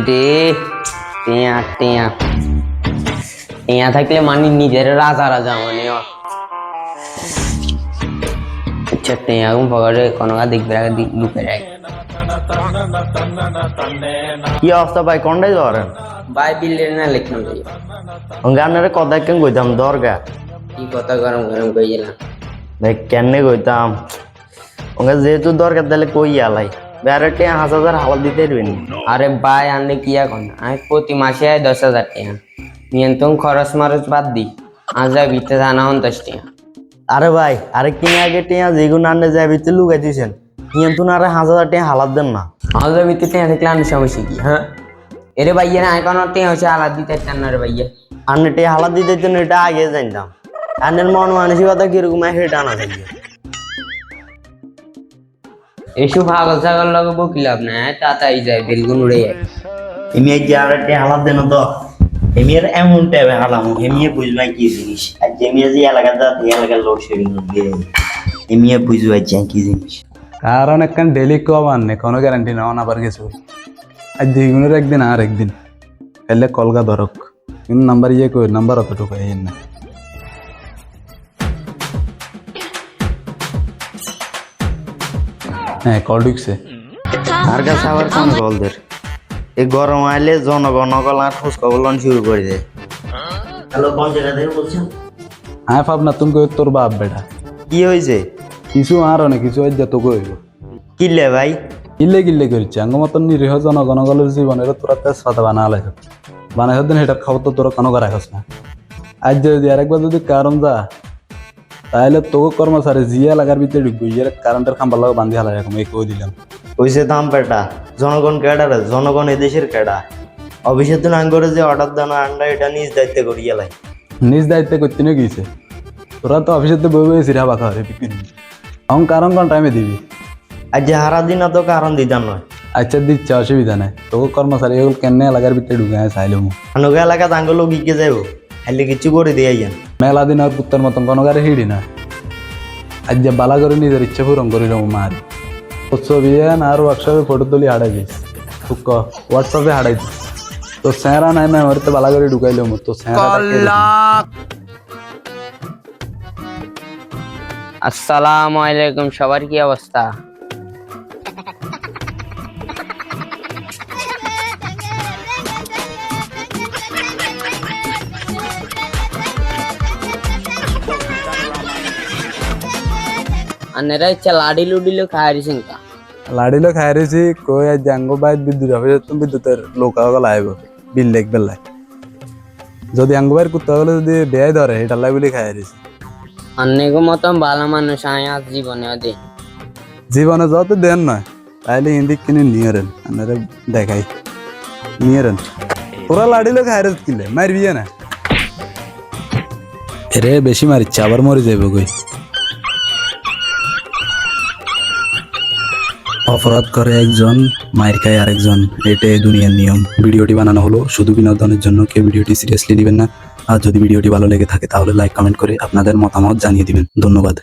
রে টিয়া টিয়া টিয়া থাকলে মানে নিজের রাজা রাজা মানে আচ্ছা টিয়া গুম পকড়ে কোনো দেখবে আগে লুকে যায়। কি অবস্থা ভাই কোনটাই ধরেন ভাই বিল্লের না লিখলাম ভাই গানের কথা কেন কইতাম দরগা কি কথা গরম গরম কই গেলাম ভাই কেনে কইতাম ওকে যেহেতু দরকার তাহলে কই আলাই বেড়াতে 5,000 হাওয়া দিতে পারবেন। আরে ভাই আনলে কি এখন আমি প্রতি মাসে 10,000 টাকা নিয়ন্ত্রণ খরচ মরচ বাদ দি আজ যা ভিতরে জানা 50 টাকা। আরে ভাই আরে কিনে আগে টিয়া যেগুলো আনলে যায় ভিতরে লুকাই দিয়েছেন কিন্তু আরে 1,000 টাকা হালাত দেন না আজ যা ভিতরে টাকা দেখলে আমি সমস্যা কি হ্যাঁ এরে ভাইয়া না এখন টাকা হচ্ছে আলাদা দিতে চান না রে ভাইয়া আন্নে টিয়া হালাত দিতে জন্য এটা আগে জানতাম আন্নের মন মানসিকতা কিরকম সেটা না থাকবে এসব পাগল ছাগল লগে বকি লাভ নাই তাড়াতাড়ি যায় বেলগুন উড়ে যায়। এমনি আজ আর টিয়া হালাত দেন তো এমনি আর এমন টাইপে হালামু এমনি বুঝবাই কি জিনিস আর এমনি যে এলাকা যা এলাকার লোড শেডিং দিয়ে এমনি বুঝবাই কি জিনিস কারণ একখান ডেলি কম আননে কোনো গ্যারান্টি না আবার কিছু আর দ্বিগুণের একদিন আর একদিন এলে কলকা ধরক কিন্তু নাম্বার কই নাম্বার অতটুকু এই না হ্যাঁ কল ঢুকছে আর কাছে আবার কোন গলদের এই গরম আইলে জনগণ আর খোঁজ খবর শুরু করে দেয়। হ্যালো কোন জায়গা থেকে বলছেন? হ্যাঁ ভাবনা তুমি কই তোর বাপ বেটা কি হয়েছে? কিছু আর অনেক কিছু আজ যত কইব কিলে ভাই কিল্লে কিল্লে করছে আঙ্গ মতন নিরীহ জনগণগলের জীবনের তোরা তেজপাতা বানালে বানাই দিন সেটার খবর তো তোরা কোনো রাখাস না আজ যদি আরেকবার যদি কারণ যা তাহলে তোকে কর্মচারী জিয়া লাগার ভিতরে ঢুকবি কারেন্টের খাম্বার লাগে বান্ধি হালা এরকম এই কই দিলাম হয়েছে দাম পেটা জনগণ কেডা রে জনগণ এদেশের কেডা অভিষেক নাম করে যে অর্ডার দেন আন্ডা এটা নিজ দায়িত্বে করিয়া লাই নিজ দায়িত্বে করতে নিয়ে গিয়েছে তোরা তো অফিসে বই বই সিরা বাঁকা হয় বিক্রি এখন কারণ কোন টাইমে দিবি আর যে হারা দিন তো কারণ দিতাম নয় আচ্ছা দিচ্ছে অসুবিধা নাই তোকে কর্মচারী এগুলো কেন এলাকার ভিতরে ঢুকে চাইলে আনুকে এলাকা তাঙ্গলো গিকে যাইব খালি কিছু করে দিয়ে যান মেলা দিন আর পুত্তর মতন কোনো গাড়ি হিড়ি না আজ যে বালা করে নিজের ইচ্ছা পূরণ করি মারি ছবি আর ওয়ার্কশপে ফটো তুলি হারাই দিস তুক হোয়াটসঅ্যাপে হারাই দিস তো স্যারা নাই না আমার তো বালা করে ঢুকাইলো তো আসসালামু আলাইকুম সবার কি অবস্থা? আনেরা ইচ্ছা লাডি লুডিলো খাইছেন কা লাড়িলো খাই রয়েছি কই আজ জাঙ্গো বাইত বিদ্যুৎ অফিসে তুমি বিদ্যুতের লোকাগল আইব বিল লেখ বেলায় যদি আঙ্গো বাইর কুত্তা গেলে যদি বেয়াই ধরে এটা লাই বলি খাই রয়েছি অনেক মতন ভালো মানুষ আজ জীবনে দে জীবনে যত দেন নয় তাইলে হিন্দি কিনে নিয়ে রেন আনারে দেখাই নিয়ে রেন তোরা লাড়িলো খাই রে কিলে মারবি না এরে বেশি মারিচ্ছে আবার মরে যাইব কই অপরাধ করে একজন মায়ের খায় আরেকজন এটাই দুনিয়ার নিয়ম। ভিডিওটি বানানো হলো শুধু বিনোদনের জন্য, কেউ ভিডিওটি সিরিয়াসলি নেবেন না। আর যদি ভিডিওটি ভালো লেগে থাকে তাহলে লাইক কমেন্ট করে আপনাদের মতামত জানিয়ে দিবেন। ধন্যবাদ।